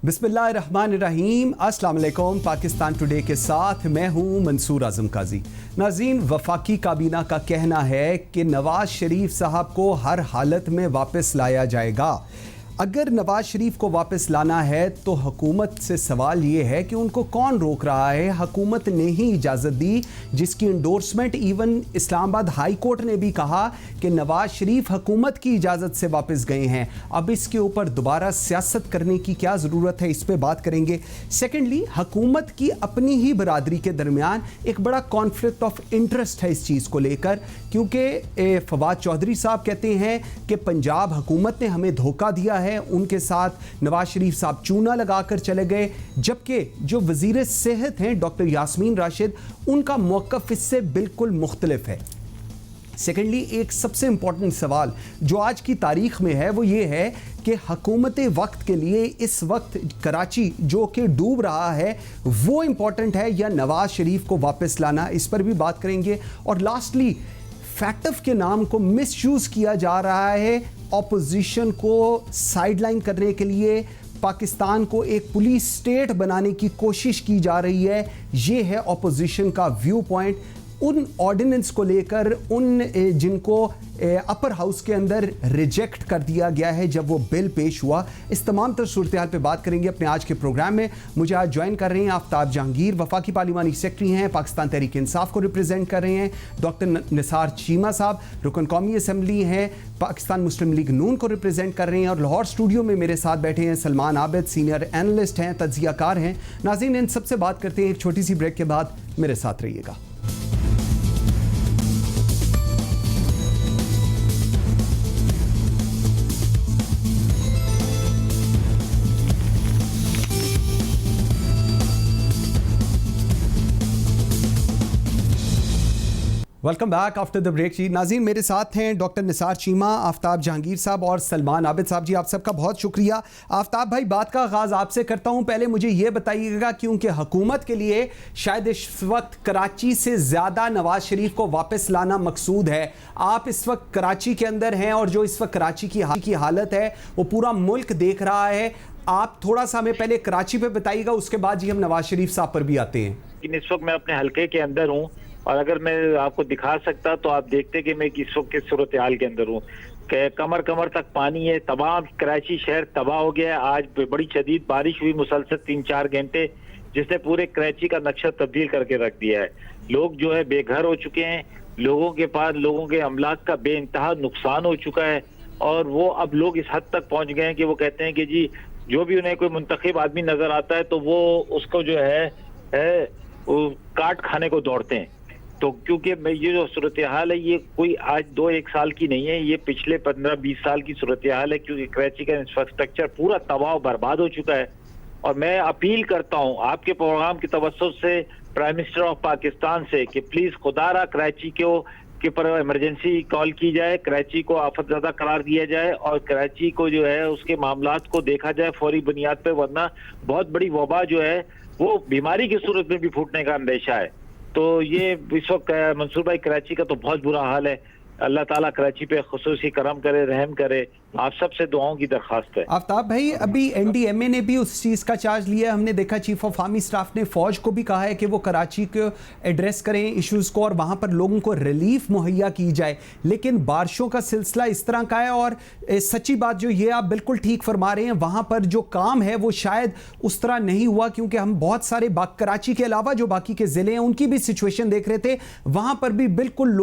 बिस्मिल्लाहिर्रहमानिर्रहीम। अस्सलाम वालेकुम। पाकिस्तान टुडे के साथ मैं हूं मंसूर आजम काजी। नाज़रीन, वफाकी काबीना का कहना है कि नवाज शरीफ साहब को हर हालत में वापस लाया जाएगा। अगर नवाज शरीफ को वापस लाना है तो हुकूमत से सवाल ये है कि उनको कौन रोक रहा है। हुकूमत ने ही इजाज़त दी, जिसकी endorsement even Islamabad high court ने भी कहा कि नवाज शरीफ हुकूमत की इजाज़त से वापस गए हैं। अब इसके ऊपर दोबारा सियासत करने की क्या ज़रूरत है, इस पर बात करेंगे। सेकेंडली, हुकूमत की अपनी ही बरादरी के दरमियान एक बड़ा कॉन्फ्लिक्ट ऑफ इंटरेस्ट है इस चीज़ को लेकर, क्योंकि फवाद चौधरी साहब कहते हैं कि पंजाब हुकूमत ने हमें धोखा दिया है, उनके साथ नवाज शरीफ साहब चूना लगाकर चले गए, जबकि जो वजीर सेहत हैं डॉक्टर यास्मीन राशिद, उनका मौक़िफ़ इससे बिल्कुल मुख्तलिफ है। सेकेंडली, एक सबसे इंपॉर्टेंट सवाल जो आज की तारीख में है वो ये है कि हुकूमत वक्त के लिए इस वक्त कराची जो कि डूब रहा है वो इंपॉर्टेंट है या नवाज शरीफ को वापस लाना, इस पर भी बात करेंगे। और लास्टली, फैक्टफ के नाम को मिसयूज़ किया जा रहा है ऑपोजिशन को साइडलाइन करने के लिए। पाकिस्तान को एक पुलिस स्टेट बनाने की कोशिश की जा रही है। ये है ऑपोजिशन का व्यू पॉइंट। उन ऑर्डिनेंस को लेकर जिनको अपर हाउस के अंदर रिजेक्ट कर दिया गया है जब वो बिल पेश हुआ, इस तमाम तर सूरत हाल पर बात करेंगे अपने आज के प्रोग्राम में। मुझे आज ज्वाइन कर रहे हैं आफ्ताब जहांगीर, वफाकी पार्लिमानी सेक्रेटरी हैं, पाकिस्तान तहरीक इंसाफ को रिप्रेजेंट कर रहे हैं। डॉक्टर निसार चीमा साहब रुकन कौमी असम्बली हैं, पाकिस्तान मुस्लिम लीग नून को रिप्रेजेंट कर रहे हैं। और लाहौर स्टूडियो में मेरे साथ बैठे हैं सलमान आबिद, सीनियर एनालिस्ट हैं, तज्जियाकार हैं। नाज़रीन, इन सबसे बात करते हैं एक छोटी सी ब्रेक के बाद। मेरे साथ रहिएगा। Welcome back after the break जी। नाज़रीन, मेरे साथ हैं डॉक्टर निसार चीमा, आफ्ताब जहांगीर साहब और सलमान आबिद साहब जी। आप सबका बहुत शुक्रिया। आफ्ताब भाई, बात का आगाज़ आपसे करता हूं। पहले मुझे ये बताइएगा, क्योंकि हुकूमत के लिए शायद इस वक्त कराची से ज़्यादा नवाज शरीफ को वापस लाना मकसूद है। आप इस वक्त कराची के अंदर हैं और जो इस वक्त कराची की हालत है वो पूरा मुल्क देख रहा है। आप थोड़ा सा हमें पहले कराची पे बताइएगा, उसके बाद जी हम नवाज शरीफ साहब पर भी आते हैं। इस वक्त मैं अपने हल्के के अंदर हूँ और अगर मैं आपको दिखा सकता तो आप देखते कि मैं किस वक्त किस सूरत हाल के अंदर हूँ। कमर कमर तक पानी है, तमाम कराची शहर तबाह हो गया है। आज बड़ी शदीद बारिश हुई मुसलसल 3-4 घंटे, जिसने पूरे कराची का नक्शा तब्दील करके रख दिया है। लोग जो है बेघर हो चुके हैं, लोगों के पास लोगों के अमलाक का बेइंतहा नुकसान हो चुका है। और वो अब लोग इस हद तक पहुंच गए हैं कि वो कहते हैं कि जी जो भी उन्हें कोई मुंतखब आदमी नजर आता है तो वो उसको जो है वो काट खाने को दौड़ते हैं। तो क्योंकि ये जो सूरत हाल है ये कोई आज 2-1 साल की नहीं है, ये पिछले 15-20 साल की सूरत हाल है, क्योंकि कराची का इंफ्रास्ट्रक्चर पूरा तबाह बर्बाद हो चुका है। और मैं अपील करता हूँ आपके प्रोग्राम की तवज्जो से प्राइम मिनिस्टर ऑफ पाकिस्तान से कि प्लीज खुदारा कराची के पर इमरजेंसी कॉल की जाए, कराची को आफतज़दा करार दिया जाए और कराची को जो है उसके मामलात को देखा जाए फौरी बुनियाद पर, वरना बहुत बड़ी वबा जो है वो बीमारी की सूरत में भी फूटने का अंदेशा है। तो ये इस वक्त मंसूर भाई कराची का तो बहुत बुरा हाल है। अल्लाह ताला कराची पे खुसूसी करम करे, रहम करे। आप सबसे दुआओं की दरखास्त है। आफ्ताब भाई, अभी एनडीएमए ने भी उस चीज़ का चार्ज लिया है। हमने देखा चीफ ऑफ आर्मी स्टाफ ने फौज को भी कहा है कि वो कराची को एड्रेस करें इश्यूज़ को और वहाँ पर लोगों को रिलीफ मुहैया की जाए। लेकिन बारिशों का सिलसिला इस तरह का है और सच्ची बात जो ये आप बिल्कुल ठीक फरमा रहे हैं, वहाँ पर जो काम है वो शायद उस तरह नहीं हुआ, क्योंकि हम बहुत सारे कराची के अलावा जो बाकी के ज़िले हैं उनकी भी सिचुएशन देख रहे थे। वहाँ पर भी बिल्कुल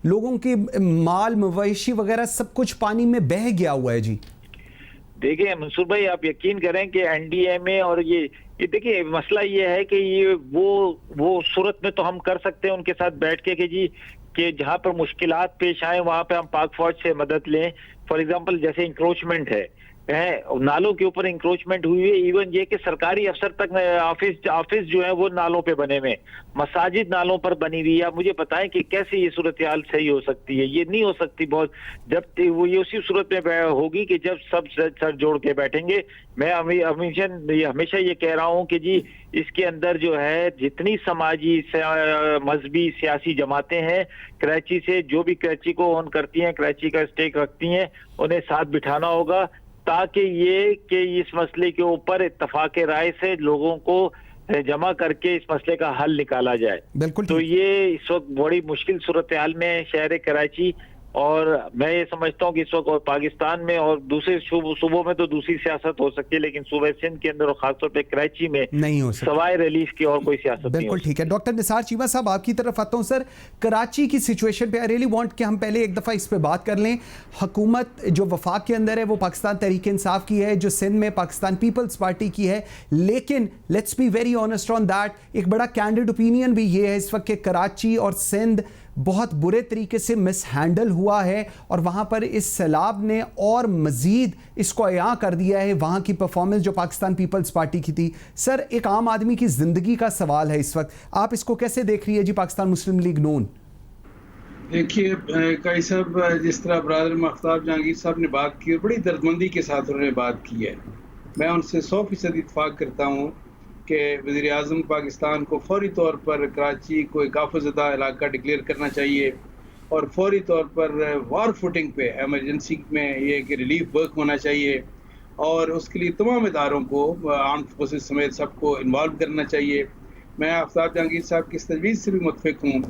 लोगों के माल मवेशी वगैरह सब कुछ पानी में बह गया हुआ है जी। देखिए मंसूर भाई, आप यकीन करें कि एनडीएमए और ये देखिए मसला ये है कि ये वो सूरत में तो हम कर सकते हैं उनके साथ बैठ के कि जी कि जहां पर मुश्किलात पेश आए वहां पे हम पाक फौज से मदद लें। फॉर एग्जांपल जैसे इंक्रोचमेंट है, नालों के ऊपर इंक्रोचमेंट हुई है। इवन ये कि सरकारी अफसर तक ऑफिस जो है वो नालों पे बने हुए, मसाजिद नालों पर बनी हुई है। आप मुझे बताएं कि कैसे ये सूरत हाल सही हो सकती है? ये नहीं हो सकती। बहुत जब वो ये उसी सूरत में होगी कि जब सब सर जोड़ के बैठेंगे। मैं हमेशा ये कह रहा हूँ कि जी इसके अंदर जो है जितनी समाजी मजहबी सियासी जमातें हैं कराची से, जो भी कराची को ओन करती हैं, कराची का स्टेक रखती हैं, उन्हें साथ बिठाना होगा। ताकि ये कि इस मसले के ऊपर इत्तफाक राय से लोगों को जमा करके इस मसले का हल निकाला जाए। बिल्कुल तो ये इस वक्त बड़ी मुश्किल सूरत हाल में है शहर कराची, और मैं ये समझता हूँ कि इस वक्त पाकिस्तान में और दूसरे सूबों में तो दूसरी सियासत हो सकती है, लेकिन सूबे सिंध के अंदर और खासतौर पे कराची में नहीं हो सकती, सवाए रिलीफ की और कोई सियासत नहीं हो बिल्कुल सकती। ठीक है। डॉक्टर निसार चीमा साहब, आपकी तरफ आता हूं सर। कराची की सिचुएशन पे आई रियली वांट कि हम पहले एक दफ़ा इस पे बात कर लें। हुकूमत जो वफाक के अंदर है वो पाकिस्तान तहरीक इंसाफ की है, जो सिंध में पाकिस्तान पीपल्स पार्टी की है, लेकिन let's be very honest on that, एक बड़ा कैंडिड ओपिनियन भी ये है इस वक्त कि कराची और सिंध बहुत बुरे तरीके से मिसहैंडल हुआ है, और वहाँ पर इस सैलाब ने और मज़ीद इसको अयां कर दिया है वहाँ की परफॉर्मेंस जो पाकिस्तान पीपल्स पार्टी की थी। सर, एक आम आदमी की ज़िंदगी का सवाल है इस वक्त, आप इसको कैसे देख रही है जी पाकिस्तान मुस्लिम लीग नून? देखिए कई साहब, जिस तरह ब्रादर आफ्ताब जहांगीर साहब ने बात की, बड़ी दर्दमंदी के साथ उन्होंने बात की है, मैं उनसे 100% इत्तेफाक करता हूँ कि वज़ीर आज़म पाकिस्तान को फौरी तौर पर कराची को एक आफतज़दा इलाका डिक्लेयर करना चाहिए, और फौरी तौर पर वार फुटिंग पे एमरजेंसी में ये कि रिलीफ वर्क होना चाहिए, और उसके लिए तमाम इदारों को आर्म्ड फोर्सेस समेत सबको इन्वॉल्व करना चाहिए। मैं आफ्ताब जहांगीर साहब की इस तजवीज़ से भी मुत्फिक हूँ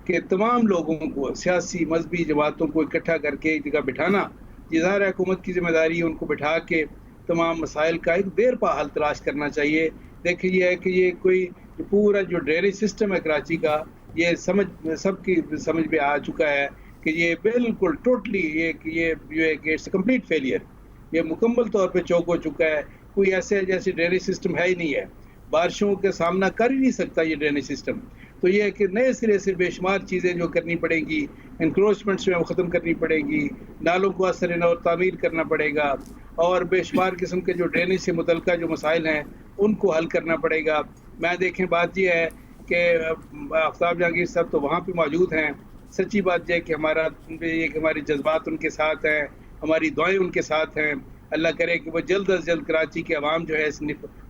कि तमाम लोगों को, सियासी मजहबी जमातों को इकट्ठा करके एक जगह बिठाना, ये ज़ाहिर है हुकूमत की जिम्मेदारी है, उनको बिठा के तमाम मसाइल का एक देर पा हल तलाश करना चाहिए। देखिए ये है कि ये कोई पूरा जो ड्रेनेज सिस्टम है कराची का, ये सबकी समझ में आ चुका है कि ये बिल्कुल टोटली ये जो है कि इट्स कंप्लीट फेलियर, ये मुकम्मल तौर पे चौक हो चुका है। कोई ऐसे जैसे ड्रेनेज सिस्टम है ही नहीं है, बारिशों का सामना कर ही नहीं सकता ये ड्रेनेज सिस्टम। तो ये है कि नए सिरे से बेशुमार चीज़ें जो करनी पड़ेंगी, इंक्रोचमेंट्स जो है वो ख़त्म करनी पड़ेगी, नालों को असर न और तामीर करना पड़ेगा, और बेशुमार किस्म के जो ड्रेनेज से मुतल्लिका जो मसाइल हैं उनको हल करना पड़ेगा। मैं देखें, बात यह है कि आफ्ताब जहांगीर साहब तो वहाँ पे मौजूद हैं, सच्ची बात यह है कि हमारे जज्बात उनके साथ हैं, हमारी दुआएं उनके साथ हैं। अल्लाह करे कि वो जल्द अज जल्द कराची के अवाम जो है इस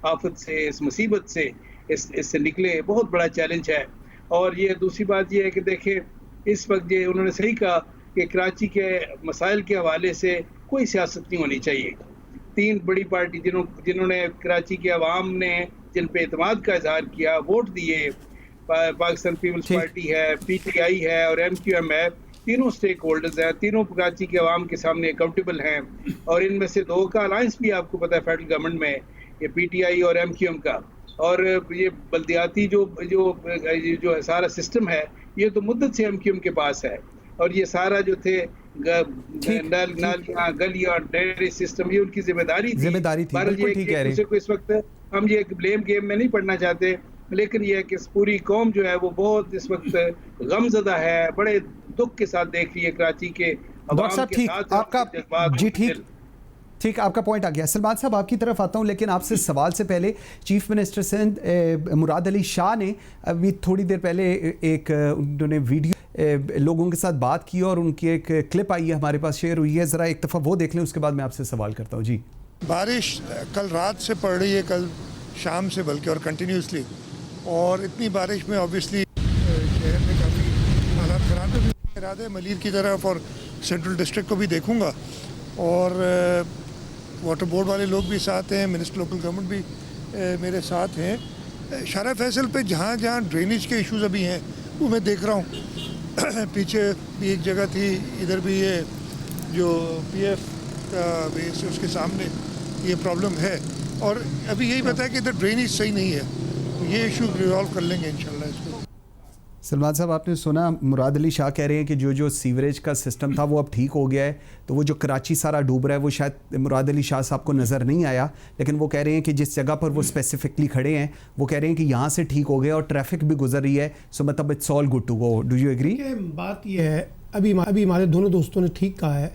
आफत से, इस मुसीबत से, इससे निकले। बहुत बड़ा चैलेंज है। और ये दूसरी बात ये है कि देखें, इस वक्त ये उन्होंने सही कहा कि कराची के मसाइल के हवाले से कोई सियासत नहीं होनी चाहिए। तीन बड़ी पार्टी जिन्होंने कराची के अवाम ने जिन पे एतमाद का इजहार किया, वोट दिए, पाकिस्तान पीपल्स पार्टी है, PTI है और MQM है, तीनों स्टेक होल्डर्स हैं, तीनों कराची के अवाम के सामने अकाउंटेबल हैं। और इनमें से दो का अलायंस भी आपको पता है फेडरल गवर्नमेंट में, ये PTI और MQM का। और ये बल्दियाती जो सारा सिस्टम है, ये तो मुद्दत से MQM के पास है। और ये सारा जो थे गलियां, ड्रेनेज सिस्टम, ये उनकी जिम्मेदारी थी। बिल्कुल ठीक कह रहे हैं। इस वक्त हम ये ब्लेम गेम में नहीं पढ़ना चाहते, लेकिन ये है कि पूरी कौम जो है वो बहुत इस वक्त गमज़दा है, बड़े दुख के साथ देख रही है कराची के डॉक्टर साहब। ठीक, आपका जी ठीक आपका पॉइंट आ गया। सलमान साहब, आपकी तरफ आता हूं, लेकिन आपसे सवाल से पहले चीफ मिनिस्टर सिंध मुराद अली शाह ने अभी थोड़ी देर पहले उन्होंने वीडियो लोगों के साथ बात की और उनकी एक क्लिप आई है हमारे पास, शेयर हुई है, ज़रा एक दफ़ा वो देख लें, उसके बाद मैं आपसे सवाल करता हूँ। जी, बारिश कल रात से पड़ रही है, कल शाम से बल्कि, और कंटिन्यूसली, और इतनी बारिश में ऑब्वियसली शहर में काफ़ी हालात ख़राब है। इरादे मलीर की तरफ और सेंट्रल डिस्ट्रिक्ट को भी देखूँगा, और वाटर बोर्ड वाले लोग भी साथ हैं, मिनिस्टर लोकल गवर्नमेंट भी मेरे साथ हैं। शारा फैसल पे जहाँ जहाँ ड्रेनेज के इश्यूज़ अभी हैं वो मैं देख रहा हूँ। पीछे भी एक जगह थी, इधर भी ये जो PF का बेस है उसके सामने ये प्रॉब्लम है, और अभी यही पता है कि इधर ड्रेनेज सही नहीं है। ये इशू रिजॉल्व कर लेंगे इंशाल्लाह इसको। सलमान साहब, आपने सुना मुराद अली शाह कह रहे हैं कि जो सीवरेज का सिस्टम था वो अब ठीक हो गया है, तो वो जो कराची सारा डूब रहा है वो शायद मुराद अली शाह साहब को नज़र नहीं आया, लेकिन वो कह रहे हैं कि जिस जगह पर वो स्पेसिफिकली खड़े हैं वो कह रहे हैं कि यहाँ से ठीक हो गया और ट्रैफिक भी गुजर रही है, सो मतलब it's all good to go. Do you agree? बात यह है, अभी हमारे दोनों दोस्तों ने ठीक कहा है,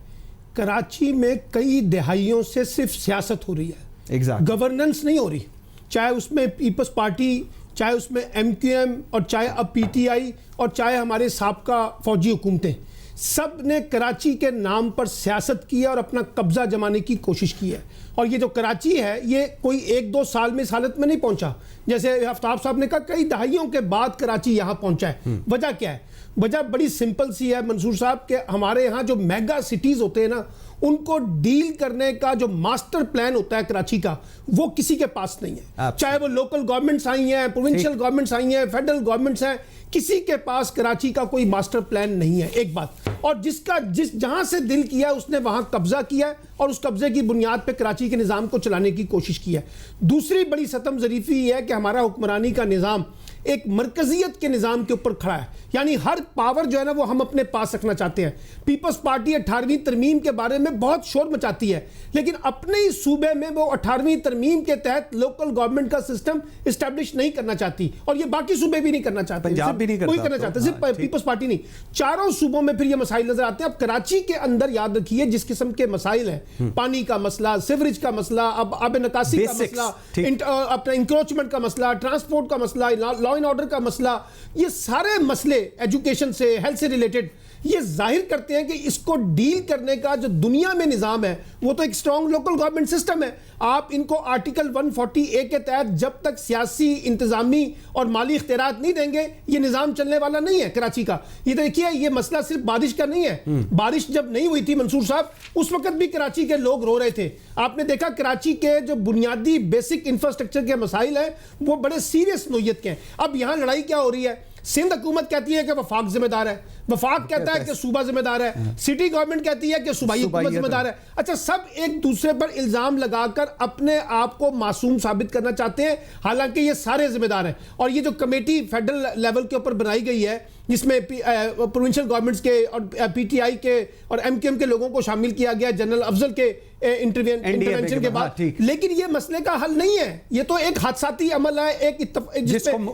कराची में कई दहाइयों से सिर्फ सियासत हो रही है, गवर्नेंस नहीं हो रही, चाहे उसमें पीपल्स पार्टी, चाहे उसमें MQM, और चाहे अब PTI, और चाहे हमारे साबका फौजी हुकूमतें। सब ने कराची के नाम पर सियासत की है और अपना कब्जा जमाने की कोशिश की है। और ये जो कराची है ये कोई 1-2 साल में इस हालत में नहीं पहुंचा, जैसे आफ्ताब साहब ने कहा कई दहाइयों के बाद कराची यहां पहुंचा है। वजह क्या है? वजह बड़ी सिंपल सी है मंसूर साहब के हमारे यहाँ जो मेगा सिटीज होते हैं ना, उनको डील करने का जो मास्टर प्लान होता है कराची का, वो किसी के पास नहीं है। चाहे वो लोकल गवर्नमेंट्स आई हैं, प्रोविंशियल गवर्नमेंट्स आई हैं, फेडरल गवर्नमेंट्स हैं, किसी के पास कराची का कोई मास्टर प्लान नहीं है। एक बात, और जहां से दिल किया उसने वहां कब्जा किया है और उस कब्जे की बुनियाद पे कराची के निजाम को चलाने की कोशिश की है। दूसरी बड़ी सतम ज़रीफ़ी है कि हमारा हुक्मरानी का निजाम एक मरकजियत के निजाम के ऊपर खड़ा है, यानी हर पावर जो है ना वो हम अपने पास रखना चाहते हैं। पीपल्स पार्टी 18वीं तरमीम के बारे में बहुत शोर मचाती है, लेकिन अपने ही सूबे में वो 18वीं तरमीम के तहत लोकल गवर्नमेंट का सिस्टम इस्टेब्लिश नहीं करना चाहती, और ये बाकी सूबे भी नहीं करना चाहते, पंजाब भी नहीं कोई करना चाहता, सिर्फ पीपल्स पार्टी नहीं। चारों सूबों में फिर ये मसाइल नजर आते हैं। अब कराची के अंदर याद रखिए जिस किस्म के मसाइल हैं, पानी का मसला, सीवरेज का मसला, अब आब निकासी का मसला, अपना इंक्रोचमेंट का मसला, ट्रांसपोर्ट का मसला, लॉ एंड ऑर्डर का मसला, ये सारे मसले एजुकेशन से, हेल्थ से रिलेटेड, ये जाहिर करते हैं कि इसको डील करने का जो दुनिया में निजाम है वो तो एक स्ट्रॉन्ग लोकल गवर्नमेंट सिस्टम है। आप इनको आर्टिकल 140A के तहत जब तक सियासी, इंतजामी और माली इख्तियारात नहीं देंगे, ये निजाम चलने वाला नहीं है कराची का। ये देखिए, ये मसला सिर्फ बारिश का नहीं है। बारिश जब नहीं हुई थी मंसूर साहब, उस वक्त भी कराची के लोग रो रहे थे। आपने देखा कराची के जो बुनियादी बेसिक इंफ्रास्ट्रक्चर के मसाइल हैं वो बड़े सीरियस नोयत के हैं। अब यहां लड़ाई क्या हो रही है? सिंध हुकूमत कहती है कि वफाक जिम्मेदार है, वफाक कहता है कि सूबा जिम्मेदार है, सिटी गवर्नमेंट कहती है कि सूबाई हुकूमत जिम्मेदार है। अच्छा, सब एक दूसरे पर इल्जाम लगाकर अपने आप को मासूम साबित करना चाहते हैं, हालांकि ये सारे जिम्मेदार हैं। और ये जो कमेटी फेडरल लेवल के ऊपर बनाई गई है जिसमें प्रोविंशियल गवर्नमेंट्स के और पीटीआई के और एमकेएम के लोगों को शामिल किया गया जनरल अफजल के इंटरवेंशन के बाद, लेकिन ये मसले का हल नहीं है। ये तो एक हादसाती अमल है, एक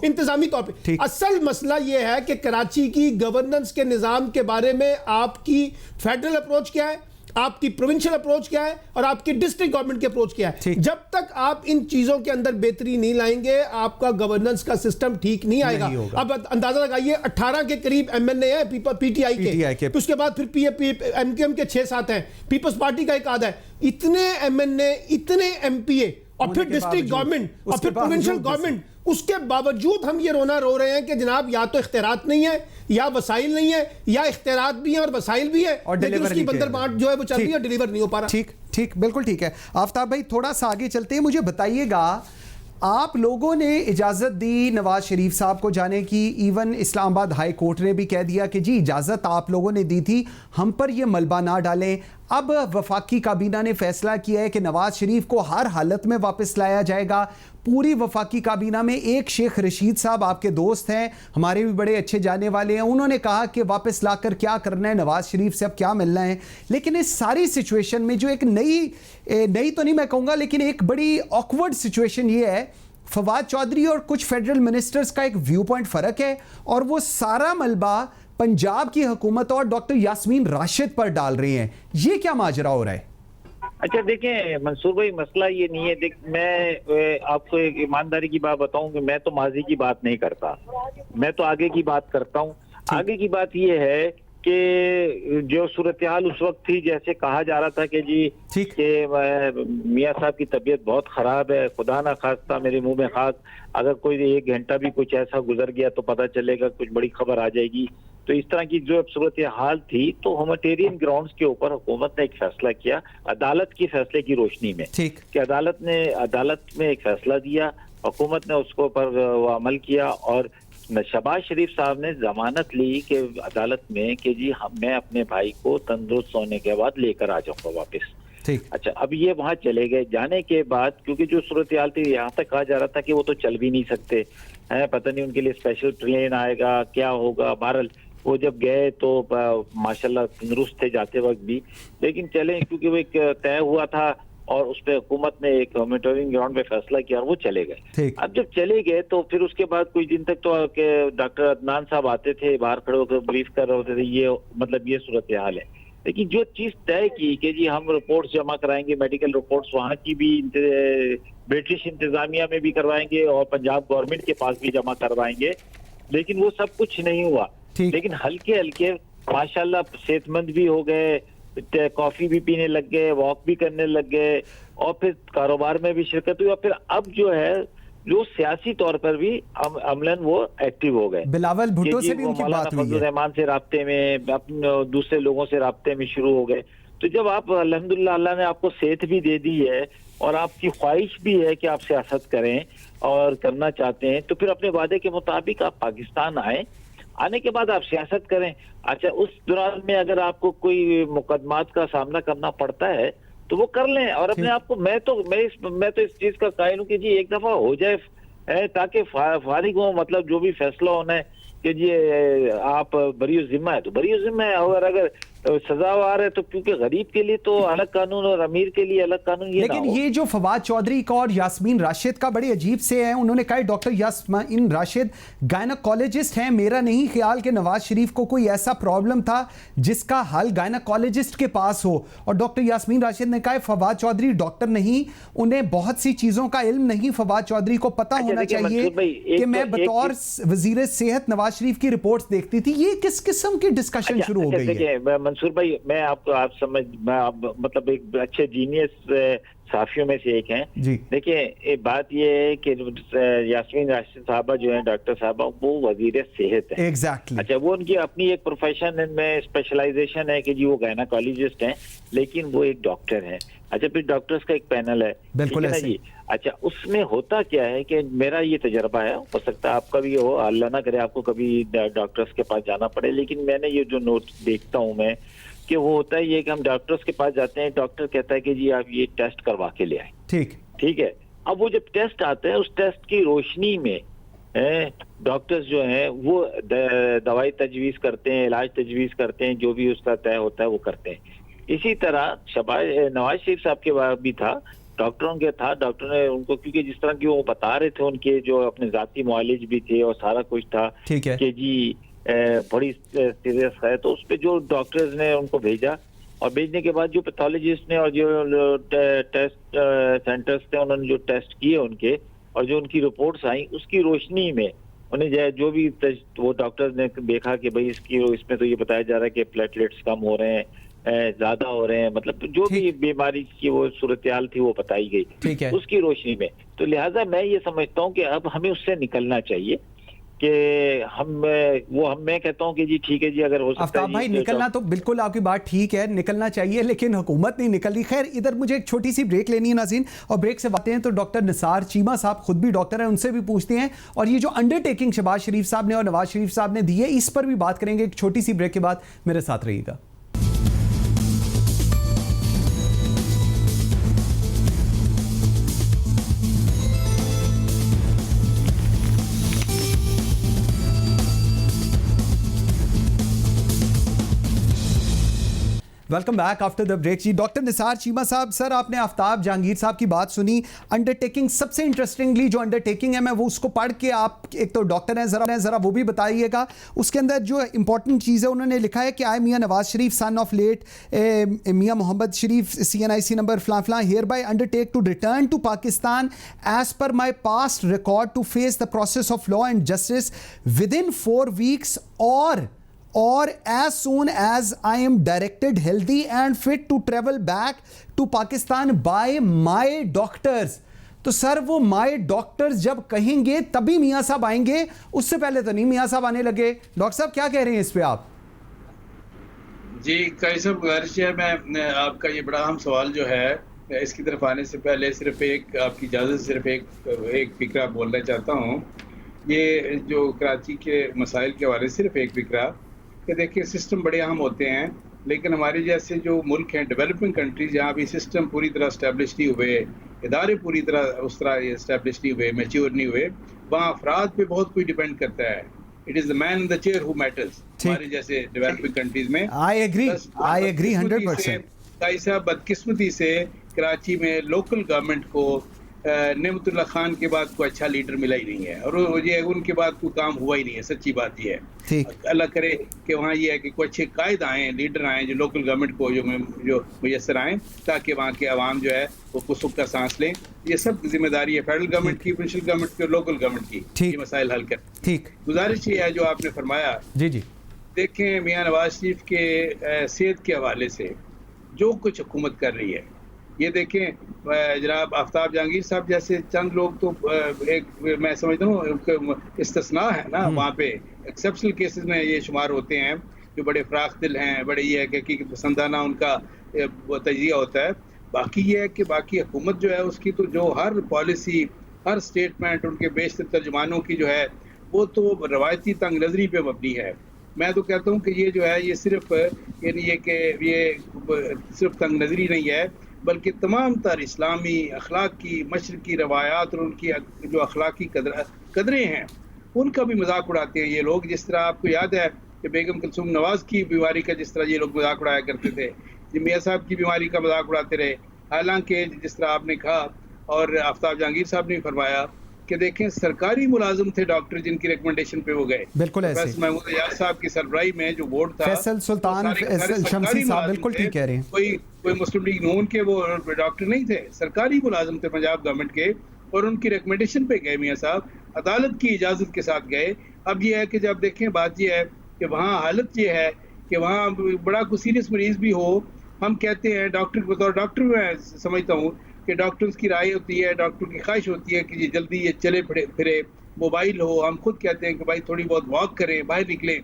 इंतजामी तौर पे। असल मसला ये है कि कराची की गवर्नेंस के निजाम के बारे में आपकी फेडरल अप्रोच क्या है, आपकी प्रोविंशियल अप्रोच क्या है और आपकी डिस्ट्रिक्ट गवर्नमेंट की अप्रोच क्या है। जब तक आप इन चीजों के अंदर बेहतरी नहीं लाएंगे, आपका गवर्नेंस का सिस्टम ठीक नहीं आएगा। अब अंदाजा लगाइए, 18 के करीब एमएनए है पीटीआई के, उसके बाद फिर एमकेएम के 6-7 हैं, पीपल्स पार्टी का एक आधा है। इतने एमएनए, इतने एमपीए और फिर डिस्ट्रिक्ट गवर्नमेंट और फिर प्रोविंशियल गवर्नमेंट, उसके बावजूद हम ये रोना रो रहे हैं कि जनाब या तो इख्तियारात नहीं है, या वसाइल नहीं है, या इख्तियारात भी है और वसाइल भी है, लेकिन उसकी बंदरबाट जो है वो चल रही है, डिलीवर नहीं हो पा रहा। ठीक, बिल्कुल ठीक है। आफ्ताब भाई थोड़ा सा आगे चलते हैं, मुझे बताइएगा, आप लोगों ने इजाज़त दी नवाज शरीफ साहब को जाने की, इवन इस्लामाबाद हाई कोर्ट ने भी कह दिया कि जी इजाज़त आप लोगों ने दी थी, हम पर यह मलबा ना डालें। अब वफाकी काबीना ने फैसला किया है कि नवाज शरीफ को हर हालत में वापस लाया जाएगा। पूरी वफाकी काबीना में एक शेख रशीद साहब आपके दोस्त हैं, हमारे भी बड़े अच्छे जाने वाले हैं, उन्होंने कहा कि वापस लाकर क्या करना है, नवाज शरीफ से अब क्या मिलना है। लेकिन इस सारी सिचुएशन में जो एक नई तो नहीं मैं कहूँगा, लेकिन एक बड़ी ऑकवर्ड सिचुएशन ये है, फवाद चौधरी और कुछ फेडरल मिनिस्टर्स का एक व्यू पॉइंट फ़र्क है और वो सारा मलबा पंजाब की हुकूमत और डॉक्टर यास्मीन राशिद पर डाल रही हैं। ये क्या माजरा हो रहा है? अच्छा देखें मंसूर भाई, मसला ये नहीं है। देख, मैं आपको एक ईमानदारी की बात बताऊं कि मैं तो माजी की बात नहीं करता, मैं तो आगे की बात करता हूं। आगे की बात ये है कि जो सूरत हाल उस वक्त थी, जैसे कहा जा रहा था कि जी कि मियाँ साहब की तबीयत बहुत खराब है, खुदा ना खास्ता मेरे मुंह में खाक, अगर कोई 1 घंटा भी कुछ ऐसा गुजर गया तो पता चलेगा, कुछ बड़ी खबर आ जाएगी। तो इस तरह की जो सूरत हाल थी, तो ह्यूमैनिटेरियन ग्राउंड्स के ऊपर हुकूमत ने एक फैसला किया, अदालत की फैसले की रोशनी में, कि अदालत में एक फैसला दिया, हुकूमत ने उसको पर अमल किया और शहबाज शरीफ साहब ने जमानत ली कि अदालत में कि जी मैं अपने भाई को तंदुरुस्त होने के बाद लेकर आ जाऊंगा वापस। अच्छा, अब ये वहां चले गए। जाने के बाद क्योंकि जो सूरत हाल थी, यहाँ तक कहा जा रहा था कि वो तो चल भी नहीं सकते हैं, पता नहीं उनके लिए स्पेशल ट्रेन आएगा, क्या होगा। बहरहाल वो जब गए तो माशाल्लाह तंदुरुस्त थे जाते वक्त भी, लेकिन चले क्योंकि वो एक तय हुआ था और उस पर हुकूमत ने एक ह्यूमैनिटेरियन ग्राउंड पे फैसला किया और वो चले गए। अब जब चले गए तो फिर उसके बाद कुछ दिन तक तो डॉक्टर अदनान साहब आते थे, बाहर खड़े होकर ब्रीफ कर रहे होते थे, ये मतलब ये सूरत हाल है। लेकिन जो चीज तय की कि जी हम रिपोर्ट्स जमा कराएंगे, मेडिकल रिपोर्ट्स वहाँ की भी ब्रिटिश इंतजामिया में भी करवाएंगे और पंजाब गवर्नमेंट के पास भी जमा करवाएंगे, लेकिन वो सब कुछ नहीं हुआ। लेकिन हल्के हल्के माशाल्लाह सेहतमंद भी हो गए, कॉफी भी पीने लग गए, वॉक भी करने लग गए और फिर कारोबार में भी शिरकत हुई और फिर अब जो है जो सियासी तौर पर भी अमलन वो एक्टिव हो गए। बिलावल भुट्टो से भी उनकी बात हुई है, रहमान से राब्ते में, अपने दूसरे लोगों से राब्ते में शुरू हो गए। तो जब आप अल्हम्दुलिल्लाह अल्लाह ने आपको सेहत भी दे दी है और आपकी ख्वाहिश भी है कि आप सियासत करें और करना चाहते हैं, तो फिर अपने वादे के मुताबिक आप पाकिस्तान आए, आने के बाद आप सियासत करें। अच्छा, उस दौरान में अगर आपको कोई मुकदमात का सामना करना पड़ता है तो वो कर लें और अपने आप को मैं तो इस चीज का कायल हूं कि जी एक दफा हो जाए ताकि फारिग हो, मतलब जो भी फैसला होना है कि जी आप बरी जिम्मा है तो बरी जिम्मा है, और अगर सजावार है तो क्योंकि गरीब के लिए तो अलग कानून और अमीर के लिए अलग कानून। ये लेकिन ये जो फवाद चौधरी का और यास्मीन राशिद का बड़े अजीब से है, उन्होंने कहा डॉक्टर यास्मीन राशिद गायनकोलॉजिस्ट हैं, मेरा नहीं ख्याल कि नवाज शरीफ को कोई ऐसा प्रॉब्लम था जिसका हल गायनकोलॉजिस्ट के पास हो। और डॉक्टर यास्मीन राशिद ने कहा फवाद चौधरी डॉक्टर नहीं, उन्हें बहुत सी चीजों का इल्म नहीं, फवाद चौधरी को पता होना चाहिए कि मैं बतौर वजीर सेहत नवाज शरीफ की रिपोर्ट्स देखती थी। ये किस किस्म की डिस्कशन शुरू हो गई है? मंसूर भाई, मैं आपको मतलब एक अच्छे जीनियस साफियों में से एक हैं। देखिए बात ये है कि यास्मीन राशिद साहबा जो है, डॉक्टर साहबा, वो वजीर सेहत है। एग्जैक्टली। अच्छा, वो उनकी अपनी एक प्रोफेशन में स्पेशलाइजेशन है कि जी वो गायनाकोलॉजिस्ट हैं, लेकिन वो एक डॉक्टर है। अच्छा, फिर डॉक्टर्स का एक पैनल है, बिल्कुल है ना जी। अच्छा, उसमें होता क्या है कि मेरा ये तजर्बा है, हो सकता है आपका भी हो, अल्लाह ना करे आपको कभी डॉक्टर्स के पास जाना पड़े, लेकिन मैंने ये जो नोट देखता हूँ मैं कि वो होता है ये कि हम डॉक्टर्स के पास जाते हैं, डॉक्टर कहता है कि जी आप ये टेस्ट करवा के ले आए। ठीक है। अब वो जब टेस्ट आते हैं, उस टेस्ट की रोशनी में डॉक्टर्स जो हैं वो दवाई तजवीज करते हैं, इलाज तजवीज करते हैं, जो भी उसका तय होता है वो करते हैं। इसी तरह नवाज शरीफ साहब के बाद भी था, डॉक्टरों के था, डॉक्टर ने उनको, क्योंकि जिस तरह की वो बता रहे थे, उनके जो अपने जाती मुआलिज भी थे और सारा कुछ था कि जी बड़ी सीरियस है, तो उस पे जो डॉक्टर्स ने उनको भेजा और भेजने के बाद जो पैथोलॉजिस्ट ने और जो टेस्ट सेंटर्स थे उन्होंने जो टेस्ट किए उनके और जो उनकी रिपोर्ट्स आई, उसकी रोशनी में उन्हें जो भी वो डॉक्टर्स ने देखा कि भाई इसमें तो ये बताया जा रहा है कि प्लेटलेट्स कम हो रहे हैं, ज्यादा हो रहे हैं, मतलब जो भी बीमारी की वो सूरत-ए-हाल थी वो बताई गई उसकी रोशनी में। तो लिहाजा मैं ये समझता हूँ कि अब हमें उससे निकलना चाहिए कि मैं कहता हूँ कि जी ठीक है जी, अगर हो सकता है आफ्ताब भाई निकलना, तो बिल्कुल आपकी बात ठीक है, निकलना चाहिए, लेकिन हुकूमत नहीं निकल रही। खैर, इधर मुझे एक छोटी सी ब्रेक लेनी है नाज़रीन, और ब्रेक से बातें हैं तो डॉक्टर निसार चीमा साहब खुद भी डॉक्टर हैं, उनसे भी पूछते हैं, और ये जो अंडरटेकिंग शहबाज शरीफ साहब ने और नवाज शरीफ साहब ने दी है, इस पर भी बात करेंगे एक छोटी सी ब्रेक के बाद। मेरे साथ रहिएगा। Welcome back after the break. जी डॉक्टर निसार चीमा साहब, सर आपने आफ्ताब जहांगीर साहब की बात सुनी, अंडरटेकिंग, सबसे इंटरेस्टिंगली जो अंडरटेकिंग है मैं वो उसको पढ़ के, आप एक तो डॉक्टर हैं, ज़रा वो भी बताइएगा। उसके अंदर जो इंपॉर्टेंट चीज़ है उन्होंने लिखा है कि I Mian Nawaz Sharif son of late Mian Mohammad Sharif CNIC number फलां फलां hereby undertake to return to Pakistan as per my past record to face the process of law and justice within 4 weeks or as soon as I am directed healthy and fit to travel back to Pakistan by my doctors। तो sir वो my doctors जब कहेंगे तभी मियाँ साहब आएंगे, उससे पहले तो नहीं मियाँ साहब आने लगे। डॉक्टर साहब क्या कह रहे हैं इस पे आप? जी कई सब गुजारिश है, मैं आपका ये बड़ा अहम सवाल जो है इसकी तरफ आने से पहले सिर्फ एक आपकी इजाज़त, सिर्फ एक फिक्रा बोलना चाहता हूँ। ये जो कराची के मसाइल के हवाले से सिर्फ एक फिक्रा कि देखिए सिस्टम बड़े अहम होते हैं, लेकिन हमारे जैसे जो मुल्क हैं, डेवलपिंग कंट्रीज, जहाँ भी सिस्टम पूरी तरह इस्टेब्लिश नहीं हुए, इदारे पूरी तरह उस तरह इस्टेब्लिश नहीं हुए, मैच्योर नहीं हुए, वहाँ अफराद पे बहुत कुछ डिपेंड करता है। It is the man in the chair who matters. हमारे जैसे डेवलपिंग कंट्रीज में आई एग्री 100%। कई साहब बदकिस्मती से कराची में लोकल गवर्नमेंट को नेमतुल्लाह खान के बाद कोई अच्छा लीडर मिला ही नहीं है, और ये उनके बाद कोई काम हुआ ही नहीं है। सच्ची बात ये है, अल्लाह करे कि वहाँ ये है कि कोई अच्छे कायद आए, लीडर आए जो लोकल गवर्नमेंट को जो मुयसर आए, ताकि वहाँ के आवाम जो है वो सुख का सांस लें। ये सब जिम्मेदारी है फेडरल गवर्नमेंट की, प्रोविंशियल गवर्नमेंट की और लोकल गवर्नमेंट की, ये मसाइल हल कर। ठीक गुजारिश ये है जो आपने फरमाया, जी देखें मियां नवाज शरीफ के सेहत के हवाले से जो कुछ हुकूमत कर रही है, ये देखें जनाब आफ्ताब जहांगीर साहब जैसे चंद लोग तो एक मैं समझता हूँ इस्तिस्ना है ना, वहाँ पे एक्सेप्शनल केसेस में ये शुमार होते हैं, जो बड़े फराख दिल हैं, बड़े ये है कि हकीकत पसंदाना उनका तजिया होता है। बाकी ये है कि बाकी हुकूमत जो है उसकी तो जो हर पॉलिसी, हर स्टेटमेंट उनके बेशतर तर्जुमानों की जो है वो तो रवायती तंग नजरी पे मबनी है। मैं तो कहता हूँ कि ये जो है ये सिर्फ यानी ये कि ये सिर्फ तंग नजरी नहीं है, बल्कि तमाम तर इस्लामी अखलाक की मशरकी रवायात और उनकी जो अखलाकी कदरें हैं उनका भी मजाक उड़ाते हैं ये लोग। जिस तरह आपको याद है कि बेगम कुलसूम नवाज की बीमारी का जिस तरह ये लोग मजाक उड़ाया करते थे, मियां साहब की बीमारी का मजाक उड़ाते रहे। हालांकि जिस तरह आपने कहा और आफ्ताब जहांगीर साहब ने फरमाया कि देखें सरकारी मुलाजिम थे डॉक्टर जिनकी रिकमेंडेशन पे वो गए, बिल्कुल ऐसे महमूद यार साहब की सरबराही में जो बोर्ड था, फैसल सुल्तान शमसी साहब बिल्कुल ठीक कह रहे हैं, कोई मुस्लिम लीग नून के वो डॉक्टर नहीं थे, सरकारी मुलाजिम थे पंजाब गवर्नमेंट के, और उनकी रिकमेंडेशन पे गए मियां साहब, अदालत की इजाजत के साथ गए। अब ये है कि जब देखें बात ये है कि वहाँ हालत ये है कि वहाँ बड़ा कोई सीरियस मरीज भी हो, हम कहते हैं डॉक्टर के बतौर डॉक्टर मैं समझता हूँ कि डॉक्टर्स की राय होती है, डॉक्टर की ख्वाहिश होती है कि ये जल्दी ये चले फिरे, मोबाइल हो, हम खुद कहते हैं कि भाई थोड़ी बहुत वॉक करें, बाहर निकलें।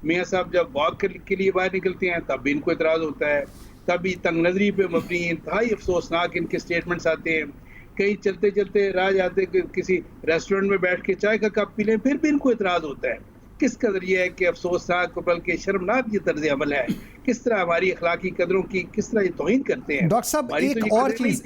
मियाँ साहब जब वॉक के लिए बाहर निकलते हैं तब भी इनको एतराज़ होता है, तब भी तंग नजरी पे मबनी इंतहाई अफसोसनाक इनके स्टेटमेंट्स आते हैं। कहीं चलते चलते राह जाते किसी रेस्टोरेंट में बैठ के चाय का कप पी लें, फिर भी इनको एतराज़ होता है। किस कदर ये है कि अफसोसनाक बल्कि शर्मनाक ये तर्ज अमल है, किस तरह हमारी अखलाकी कदरों की किस तरह ये तौहीन करते हैं। डॉक्टर साहब एक और चीज,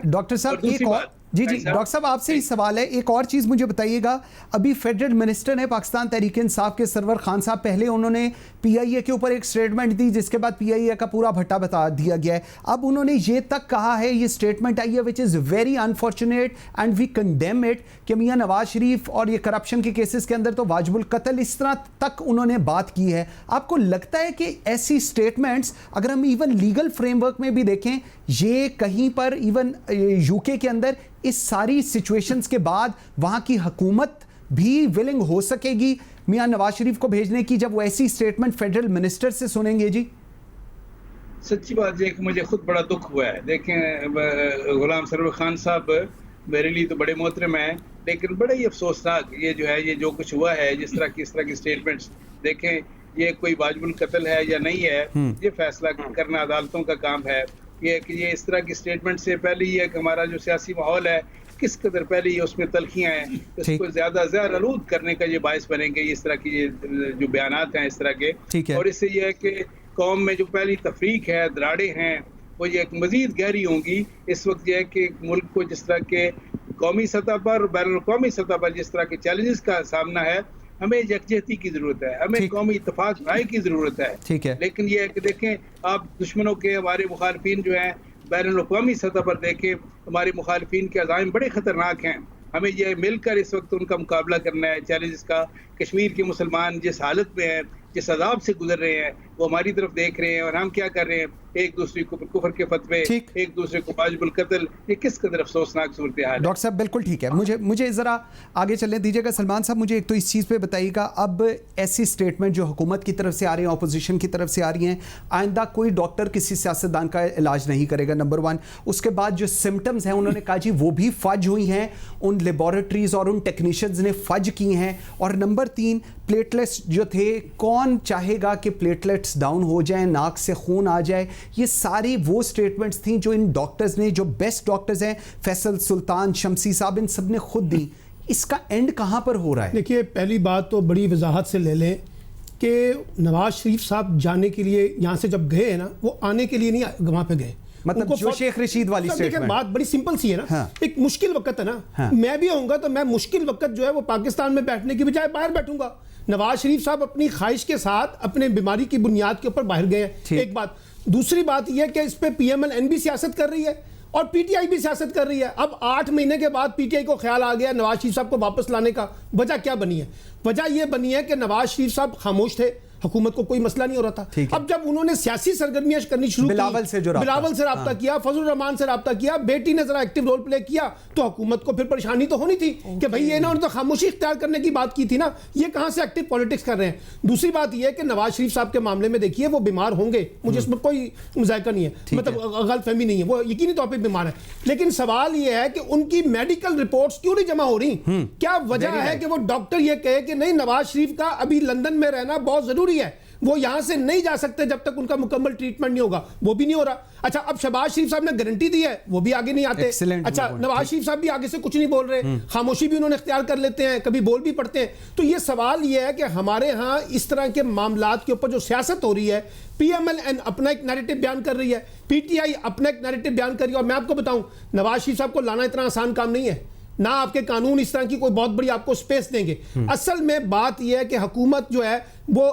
डॉक्टर साहब एक और जी डॉक्टर साहब आपसे ही सवाल है, एक और चीज़ मुझे बताइएगा। अभी फेडरल मिनिस्टर ने पाकिस्तान तहरीक इंसाफ के सरवर खान साहब, पहले उन्होंने पीआईए के ऊपर एक स्टेटमेंट दी जिसके बाद पीआईए का पूरा भट्टा बता दिया गया है। अब उन्होंने ये तक कहा है, ये स्टेटमेंट आई है which is very unfortunate and we condemn it, कि मियां नवाज शरीफ और ये करप्शन के केसेस के अंदर तो वाजिबुल कत्ल, इस तरह तक उन्होंने बात की है। आपको लगता है कि ऐसी स्टेटमेंट्स अगर हम इवन लीगल फ्रेमवर्क में भी देखें, ये कहीं पर इवन यूके के अंदर इस सारी सिचुएशंस के बाद वहां की हुकूमत भी विलिंग हो सकेगी मियां नवाज शरीफ को भेजने की, जब वो ऐसी स्टेटमेंट फेडरल मिनिस्टर से सुनेंगे? जी सच्ची बात है कि मुझे खुद बड़ा दुख हुआ है। देखें गुलाम सरवर खान साहब मेरे लिए तो बड़े मोहतरम हैं, लेकिन बड़ा ही अफसोसनाक ये जो है, ये जो कुछ हुआ है, जिस तरह की स्टेटमेंट्स, देखें ये कोई वाजिबुल कत्ल है या नहीं है, ये फैसला करना अदालतों का काम है। ये कि ये इस तरह की स्टेटमेंट से पहले ये है कि हमारा जो सियासी माहौल है किस कदर पहले ये उसमें तलखियाँ हैं, इसको ज़्यादा ज़हर आलूद करने का ये बायस बनेंगे इस तरह की ये जो बयानात हैं इस तरह के। और इससे ये है कि कौम में जो पहली तफरीक है, दराड़े हैं, वो ये मज़ीद गहरी होंगी। इस वक्त ये है कि मुल्क को जिस तरह के कौमी सतह पर, बैनुल-अक़वामी सतह पर जिस तरह के चैलेंजेस का सामना है, हमें यकजहती की जरूरत है, हमें कौमी इत्तेफाक राय की जरूरत है। लेकिन ये है कि देखें आप दुश्मनों के, हमारे मुखालफिन जो हैं बैनुल-अक़वामी सतह पर देखें, हमारे मुखालफिन के अज़ाइम बड़े ख़तरनाक हैं। हमें ये मिलकर इस वक्त उनका मुकाबला करना है चैलेंजेस का। कश्मीर के मुसलमान जिस हालत में हैं, जिस अजाब से गुजर रहे हैं, वो हमारी तरफ देख रहे हैं और हम क्या कर रहे हैं, एक दूसरे को कुफर के फतवे, एक दूसरे को वाजिबुल कत्ल, ये किस कदर अफसोसनाक सूरत हाल है। डॉक्टर साहब बिल्कुल ठीक है, मुझे ज़रा आगे चलने दीजिएगा। सलमान साहब मुझे एक तो इस चीज़ पे बताइएगा, अब ऐसी स्टेटमेंट जो हुकूमत की तरफ से आ रही हैं, अपोजिशन की तरफ से आ रही हैं, आइंदा कोई डॉक्टर किसी सियासतदान का इलाज नहीं करेगा, नंबर 1। उसके बाद जो सिम्टम्स हैं उन्होंने कहा जी वो भी फज हुई हैं, उन लेबॉरेटरीज और उन टेक्नीशियंस ने फज की हैं। और नंबर 3 प्लेटलेट्स जो थे, कौन चाहेगा कि प्लेटलेट्स डाउन हो जाए, नाक से खून आ जाए। ये सारी वो स्टेटमेंट्स थी जो इन डॉक्टर्स ने, जो बेस्ट डॉक्टर्स हैं, फैसल सुल्तान, शमसी साहब, इन सब ने खुद दी। इसका एंड कहाँ पर हो रहा है? देखिए पहली बात तो बड़ी वजाहत से ले लें कि नवाज शरीफ साहब जाने के लिए यहाँ से जब गए ना, वो आने के लिए नहीं वहाँ पे गए, मतलब जो शेख रशीद वाली स्टेटमेंट। बात बड़ी सिंपल सी है ना। हाँ। एक मुश्किल वक्त है ना। हाँ। मैं भी होऊंगा तो मैं मुश्किल वक्त जो है वो पाकिस्तान में बैठने की बजाय बाहर बैठूंगा। नवाज शरीफ साहब अपनी ख्वाहिश के साथ अपने बीमारी की बुनियाद के ऊपर बाहर गए, एक बात। दूसरी बात यह कि इस पे PMLN भी सियासत कर रही है और PTI भी सियासत कर रही है। अब 8 महीने के बाद PTI को ख्याल आ गया नवाज शरीफ साहब को वापस लाने का। वजह क्या बनी है? वजह यह बनी है कि नवाज शरीफ साहब खामोश थे, हुकूमत को कोई मसला नहीं हो रहा था। अब जब उन्होंने सियासी सरगर्मियां करनी शुरू की, बिलावल से रब्ता किया, फजल रहमान से रब्ता किया, बेटी ने जरा एक्टिव रोल प्ले किया, तो हुकूमत को फिर परेशानी तो होनी थी कि भाई ये ना, उन्होंने तो खामोशी इख्तियार करने की बात की थी ना, ये कहां से एक्टिव पॉलिटिक्स कर रहे हैं। दूसरी बात यह है कि नवाज शरीफ साहब के मामले में देखिए वो बीमार होंगे, मुझे इसमें कोई मुज़ायका नहीं है, मतलब गलतफहमी नहीं है, वो यकीनी तौर पर बीमार है। लेकिन सवाल यह है कि उनकी मेडिकल रिपोर्ट्स क्यों नहीं जमा हो रही? क्या वजह है कि वो डॉक्टर ये कहे कि नहीं, नवाज शरीफ का अभी लंदन में रहना बहुत जरूरी है, वो यहां से नहीं जा सकते जब तक उनका मुकम्मल ट्रीटमेंट नहीं होगा, वो भी नहीं हो रहा। अच्छा, अब शहबाज शरीफ साहब ने गारंटी दी है, वो भी आगे नहीं आते। अच्छा, नवाज शरीफ साहब भी आगे से कुछ नहीं बोल रहे, खामोशी भी उन्होंने इख्तियार कर लेते हैं, कभी बोल भी पड़ते हैं। तो ये सवाल ये है कि हमारे यहाँ इस तरह के मामलात के ऊपर जो सियासत हो रही है, PMLN अपना एक नैरेटिव बयान कर रही है, PTI अपना एक नैरेटिव बयान कर रही है, और मैं आपको बताऊं, नवाज शरीफ साहब को लाना इतना आसान काम नहीं है, ना आपके कानून इस तरह की कोई बहुत बड़ी आपको स्पेस देंगे। असल में बात यह है कि हुकूमत जो है वो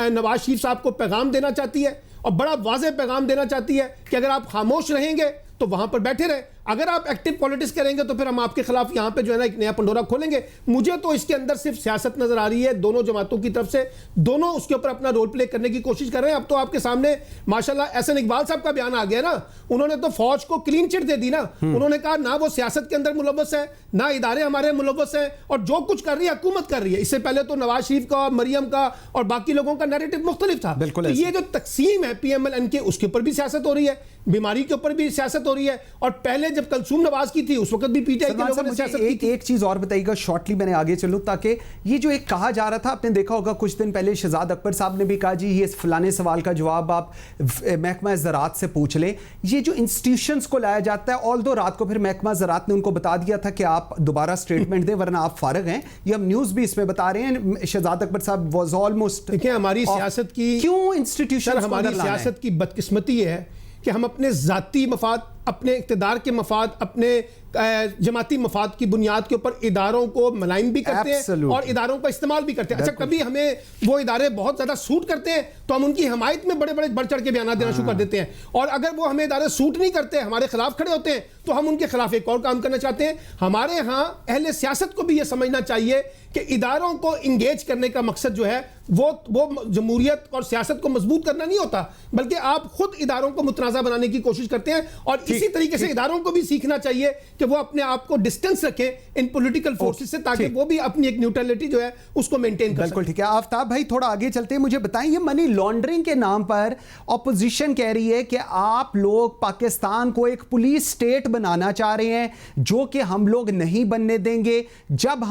नवाज शरीफ साहब को पैगाम देना चाहती है, और बड़ा वाज़ेह पैगाम देना चाहती है कि अगर आप खामोश रहेंगे तो वहां पर बैठे रहे, अगर आप एक्टिव पॉलिटिक्स करेंगे तो फिर हम आपके खिलाफ यहां पे जो है ना एक नया पंडोरा खोलेंगे। मुझे तो इसके अंदर सिर्फ सियासत नजर आ रही है दोनों जमातों की तरफ से, दोनों उसके ऊपर अपना रोल प्ले करने की कोशिश कर रहे हैं। अब तो आपके सामने माशाल्लाह एहसन इकबाल साहब का बयान आ गया ना, उन्होंने तो फौज को क्लीन चिट दे दी ना, उन्होंने कहा ना वो सियासत के अंदर मुलव्वस है, ना इदारे हमारे मुलव्वस है, और जो कुछ कर रही है हुकूमत कर रही है। इससे पहले तो नवाज शरीफ का, मरियम का और बाकी लोगों का नैरेटिव मुख्तलिफ था। तो ये जो तकसीम है PMLN के, उसके ऊपर भी सियासत हो रही है, बीमारी के ऊपर भी सियासत हो रही है, और पहले जब कलसूम नवाज की थी उस वक्त भी PTI के लोगों ने सियासत की थी। एक चीज और बताइएगा शॉर्टली, मैंने आगे चलूं, ताकि ये जो एक कहा जा रहा था, आपने देखा होगा कुछ दिन पहले शहजाद अकबर साहब ने भी कहा जी ये फलाने सवाल का जवाब आप महकमा ज़राअत से पूछ लें। ये जो इंस्टीट्यूशंस को लाया जाता है, ऑल्दो रात को फिर महकमा ज़राअत ने उनको बता दिया था कि आप दोबारा स्टेटमेंट दें वरना आप फारिग हैं, ये हम न्यूज़ भी इसमें बता रहे हैं। शहजाद अकबर साहब वाज ऑलमोस्ट, देखिए हमारी सियासत की, क्यों इंस्टीट्यूशन, हमारी सियासत की बदकिस्मती है कि हम अपने ज़ाती मफाद, अपने इक़्तिदार के मफाद, अपने जमाती मफाद की बुनियाद के ऊपर इदारों को मलाइन भी करते हैं और इदारों का इस्तेमाल भी करते हैं। अच्छा, कभी हमें वो इदारे बहुत ज़्यादा सूट करते हैं तो हम उनकी हमायत में बड़े बड़े बढ़ चढ़ के बयान देना शुरू कर देते हैं, और अगर वो हमें इदारे सूट नहीं करते, हमारे खिलाफ खड़े होते हैं, तो हम उनके खिलाफ एक और काम करना चाहते हैं। हमारे यहाँ अहले सियासत को भी ये समझना चाहिए कि इदारों को इंगेज करने का मकसद जो है वो जमहूरियत और सियासत को मजबूत करना नहीं होता, बल्कि आप खुद इदारों को मुतनाज़ा बनाने की कोशिश करते हैं। और इसी तरीके से इदारों को भी सीखना चाहिए कि वो अपने आप को डिस्टेंस रखें इन पॉलिटिकल फोर्सेस से, ताकि वो भी अपनी एक न्यूट्रलिटी जो है उसको मेंटेन कर सकें। बिल्कुल ठीक है। आफ्ताब भाई थोड़ा आगे चलते हैं, मुझे बताएं ये मनी लॉन्ड्रिंग के नाम पर ऑपोजिशन कह रही है कि आप लोग पाकिस्तान को एक पुलिस स्टेट बनाना चाह रहे हैं, जो कि हम लोग नहीं बनने देंगे। जब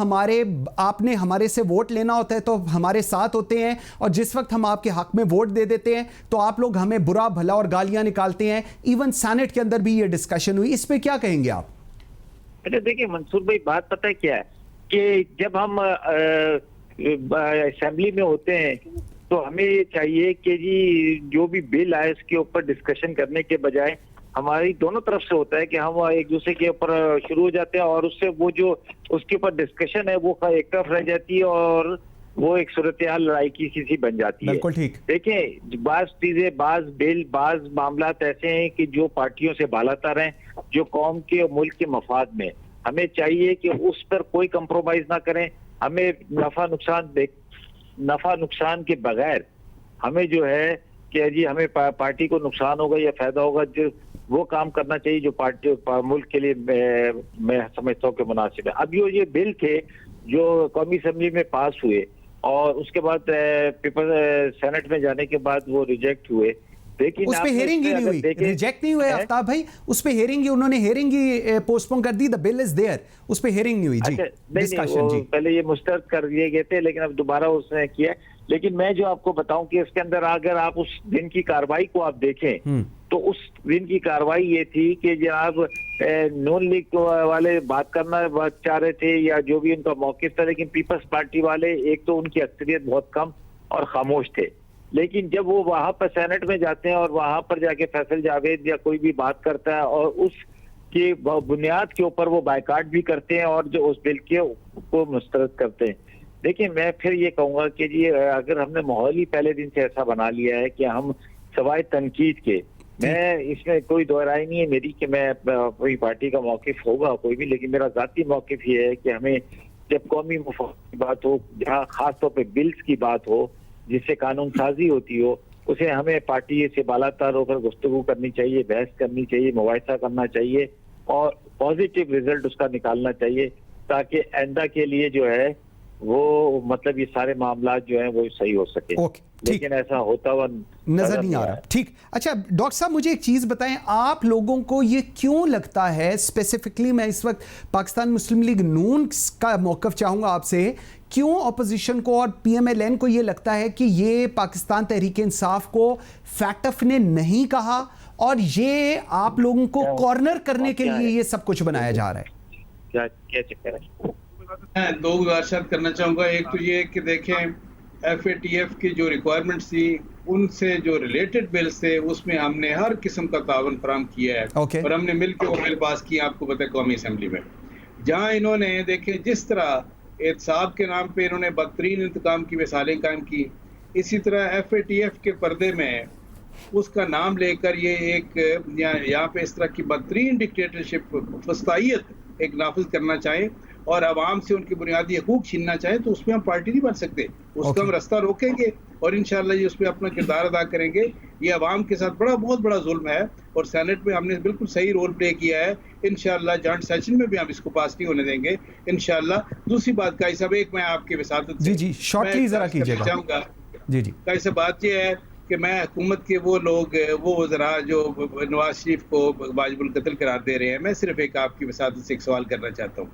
आपने हमारे से वोट लेना होता है तो हमारे साथ होते हैं, और जिस वक्त हम आपके हक में वोट दे देते हैं तो आप लोग हमें बुरा भला और गालियां निकालते हैं। इवन सेनेट के अंदर भी ये डिस्कशन हुई, इस पे क्या कहेंगे आप? अच्छा देखिए मंसूर भाई, बात पता है क्या है कि जब हम असेंबली में होते हैं तो हमें ये चाहिए कि जी जो भी बिल आए उसके ऊपर डिस्कशन करने के बजाय हमारी दोनों तरफ से होता है कि हम एक दूसरे के ऊपर शुरू हो जाते हैं, और उससे वो जो उसके ऊपर डिस्कशन है वो एक तरफ रह जाती है और वो एक सूरत-ए-हाल लड़ाई की सी बन जाती है। बिल्कुल ठीक। देखिए बाज चीजें, बाज बिल, बाज मामलात ऐसे हैं कि जो पार्टियों से बालातर हैं, जो कौम के और मुल्क के मफाद में, हमें चाहिए कि उस पर कोई कंप्रोमाइज ना करें। हमें नफा नुकसान के बगैर हमें जो है कि जी हमें पार्टी को नुकसान होगा या फायदा होगा, जो वो काम करना चाहिए जो पार्टी मुल्क के लिए मैं समझता हूँ कि मुनासिब है। अब ये बिल थे जो कौमी असेंबली में पास हुए और उसके बाद सेनेट में जाने के बाद वो रिजेक्ट हुए, लेकिन उस पे हेयरिंग ही नहीं हुई, रिजेक्ट नहीं हुए आफ्ताब भाई, उस पे हेयरिंग ही, उन्होंने हेयरिंग ही पोस्टपोन कर दी। द बिल इज देयर, उस पे हेयरिंग नहीं हुई जी। डिस्कशन जी पहले ये मुस्तरद कर दिए गए थे, लेकिन अब दोबारा उसने किया। लेकिन मैं जो आपको बताऊं कि इसके अंदर अगर आप उस दिन की कार्रवाई को आप देखें तो उस दिन की कार्रवाई ये थी कि जनाब नून लीग वाले बात करना चाह रहे थे या जो भी उनका मौक़िफ़ था, लेकिन पीपल्स पार्टी वाले एक तो उनकी अक्सरियत बहुत कम और खामोश थे। लेकिन जब वो वहां पर सेनेट में जाते हैं और वहां पर जाके फैसल जावेद या कोई भी बात करता है और उसकी बुनियाद के ऊपर वो बायकाट भी करते हैं और जो उस बिल के को मुस्तरद करते हैं। देखिए मैं फिर ये कहूँगा कि जी अगर हमने माहौल ही पहले दिन से ऐसा बना लिया है कि हम सवाए तनकीद के, मैं इसमें कोई दो राय नहीं है मेरी कि मैं कोई पार्टी का मौक़िफ़ होगा कोई भी, लेकिन मेरा ज़ाती मौक़िफ़ ये है कि हमें जब कौमी मुफाद की बात हो, जहाँ ख़ास तौर पे बिल्स की बात हो, जिससे कानून साजी होती हो, उसे हमें पार्टी से बालातर होकर गुफ्तगू करनी चाहिए, बहस करनी चाहिए, मुबाहिसा करना चाहिए और पॉजिटिव रिजल्ट उसका निकालना चाहिए, ताकि आइंदा के लिए जो है वो मतलब ये सारे मामला जो हैं वो सही हो सके। लेकिन ऐसा होता हुआ नजर नहीं आ रहा। ठीक, अच्छा डॉक्टर साहब मुझे एक चीज बताएं, आप लोगों को ये क्यों लगता है, स्पेसिफिकली मैं इस वक्त पाकिस्तान मुस्लिम लीग नून का मौकफ चाहूंगा आपसे, क्यों ऑपोजिशन को और PMLN को ये लगता है कि ये पाकिस्तान तहरीक इंसाफ को फैक्टफ ने नहीं कहा और ये आप लोगों को कॉर्नर करने के लिए ये सब कुछ बनाया जा रहा है? क्या चक्कर है? मैं दो गुजारिशात करना चाहूँगा। एक तो ये कि देखें FATF की जो रिक्वायरमेंट्स थी उनसे जो रिलेटेड बिल्स थे उसमें हमने हर किस्म का तावन फराहम किया है और हमने मिलकर वो बिल पास किया, आपको पता है, कौमी असम्बली में। जहाँ इन्होंने देखें जिस तरह एहतसाब के नाम पे इन्होंने बदतरीन इंतकाम की मिसालें कायम की, इसी तरह FATF के पर्दे में उसका नाम लेकर ये एक यहाँ पे इस तरह की बदतरीन डिक्टेटरशिप फस्तायत एक नाफिज करना चाहें और आवाम से उनके बुनियादी हकूक छीनना चाहें, तो उसमें हम पार्टी नहीं बन सकते। उसका हम रास्ता रोकेंगे और इंशाल्लाह ये उसमें अपना किरदार अदा करेंगे। ये आवाम के साथ बहुत बड़ा जुल्म है और सेनेट में हमने बिल्कुल सही रोल प्ले किया है। इंशाल्लाह जॉइंट सेशन में भी हम इसको पास नहीं होने देंगे इंशाल्लाह। दूसरी बात काई साहब, एक मैं आपके विसातत जी शॉर्टली जरा कीजिएगा। चाहूँगा जी काई साहब, बात यह है कि मैं हुकूमत के वो लोग वो वज़रा जो नवाज शरीफ को वाजिबुल कत्ल करार दे रहे हैं, मैं सिर्फ एक आपकी विसातत से एक सवाल करना चाहता हूँ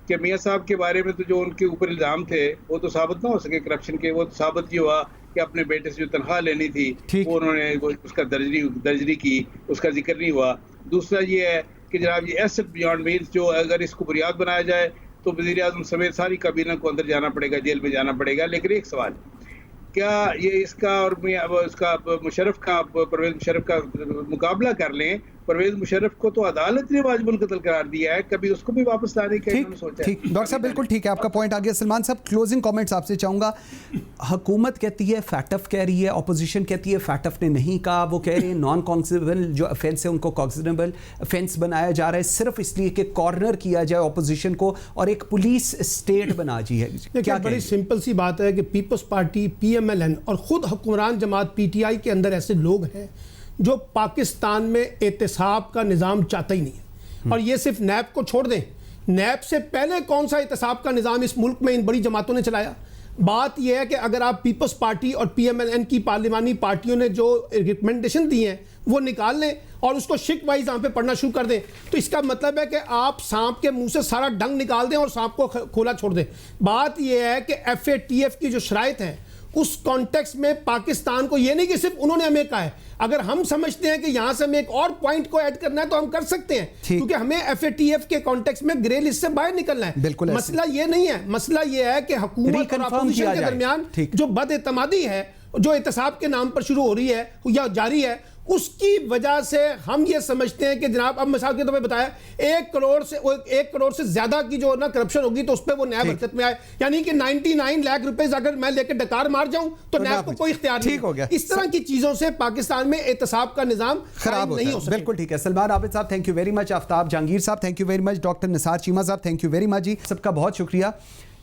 कि मियाँ साहब के बारे में तो जो उनके ऊपर इल्ज़ाम थे वो तो साबित ना हो सके करप्शन के। वो तो साबित ये हुआ कि अपने बेटे से जो तनख्वाह लेनी थी वो उन्होंने उसका दर्जरी की, उसका जिक्र नहीं हुआ। दूसरा ये है कि जनाब ये एसेट बियॉन्ड मीन्स जो अगर इसको बुनियाद बनाया जाए तो वज़ीर आज़म समेत सारी काबीना को अंदर जाना पड़ेगा, जेल में जाना पड़ेगा। लेकिन एक सवाल, क्या ये इसका और उसका मुशर्रफ का, परवेज मुशर्रफ का मुकाबला कर लें? परवेज मुशर्रफ को तो अदालत ने वाजिबुल कत्ल करार दिया है, कभी उसको भी वापस लाने का इन्होंने सोचा है? ठीक डॉक्टर साहब, बिल्कुल ठीक है, आपका पॉइंट आ गया। सलमान साहब क्लोजिंग कमेंट्स आपसे चाहूंगा। हुकूमत कहती है फैक्टफ कह रही है, ऑपोजिशन कहती है फैक्टफ ने नहीं कहा, वो कह रहे हैं नॉन कॉग्निजेबल जो ऑफेंस है उनको कॉग्निजेबल ऑफेंस बनाया जा रहा है सिर्फ इसलिए कि कॉर्नर किया जाए ऑपोजिशन को और एक पुलिस स्टेट बना जी है। क्या बड़ी सिंपल सी बात है कि पीपल्स पार्टी PMLN और खुद हुक्मरान जमात PTI के अंदर ऐसे लोग हैं जो पाकिस्तान में एहतसाब का निज़ाम चाहता ही नहीं है। और ये सिर्फ नैब को छोड़ दें, नैब से पहले कौन सा एहतसाब का निज़ाम इस मुल्क में इन बड़ी जमातों ने चलाया? बात यह है कि अगर आप पीपल्स पार्टी और PMLN की पार्लिमानी पार्टियों ने जो रिकमेंडेशन दी हैं वो निकाल लें और उसको शिक वाइज यहाँ पे पढ़ना शुरू कर दें, तो इसका मतलब है कि आप सांप के मुंह से सारा डंग निकाल दें और सांप को खोला छोड़ दें। बात यह है कि FATF की जो शराइत है उस कॉन्टेक्स्ट में पाकिस्तान को, ये नहीं कि सिर्फ उन्होंने हमें कहा है, अगर हम समझते हैं कि यहां से हमें एक और पॉइंट को ऐड करना है तो हम कर सकते हैं, क्योंकि हमें FATF के कॉन्टेक्स्ट में ग्रे लिस्ट से बाहर निकलना है। मसला ये नहीं है, मसला ये है कि हुकूमत और अपोजिशन के दरमियान जो बदएतमादी है जो एहतसाब के नाम पर शुरू हो रही है या जारी है, उसकी वजह से हम ये समझते हैं कि जनाब, अब मिसाल के तौर पे बताया 1 करोड़ से ज्यादा की जो ना करप्शन होगी तो उस पर वो नैब हरकत में आए, यानी कि 99 लाख रुपए अगर मैं लेकर डकार मार जाऊं तो नैब को कोई इख्तियार नहीं हो गया। इस तरह की चीजों से पाकिस्तान में एहतसाब का निजाम खराब नहीं हो सकता। बिल्कुल ठीक है। सलमान आबिद साहब thank you very much, Aftab Jahangir साहब thank you very much, doctor Nisar Cheema साहब थैंक यू वेरी मच जी, सबका बहुत शुक्रिया।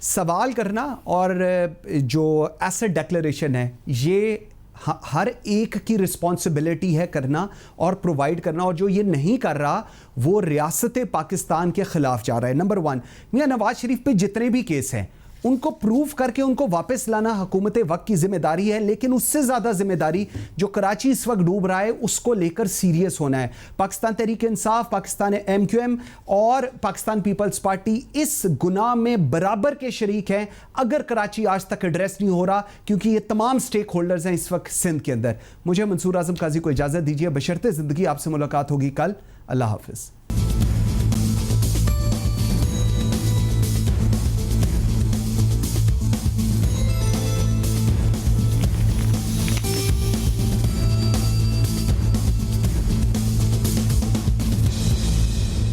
सवाल करना और जो एसेट डिक्लेरेशन है ये हर एक की रिस्पॉन्सिबिलिटी है करना और प्रोवाइड करना, और जो ये नहीं कर रहा वो रियासत पाकिस्तान के खिलाफ जा रहा है। नंबर 1, मियां नवाज शरीफ पे जितने भी केस हैं उनको प्रूव करके उनको वापस लाना हुकूमत वक्त की जिम्मेदारी है, लेकिन उससे ज़्यादा जिम्मेदारी जो कराची इस वक्त डूब रहा है उसको लेकर सीरियस होना है। पाकिस्तान तहरीक इंसाफ, पाकिस्तान MQM और पाकिस्तान पीपल्स पार्टी इस गुनाह में बराबर के शरीक हैं अगर कराची आज तक एड्रेस नहीं हो रहा, क्योंकि ये तमाम स्टेक होल्डर्स हैं इस वक्त सिंध के अंदर। मुझे मंसूर आजम काजी को इजाज़त दीजिए, बशर्ते ज़िंदगी। आपसे मुलाकात होगी कल। अल्लाह हाफिज़।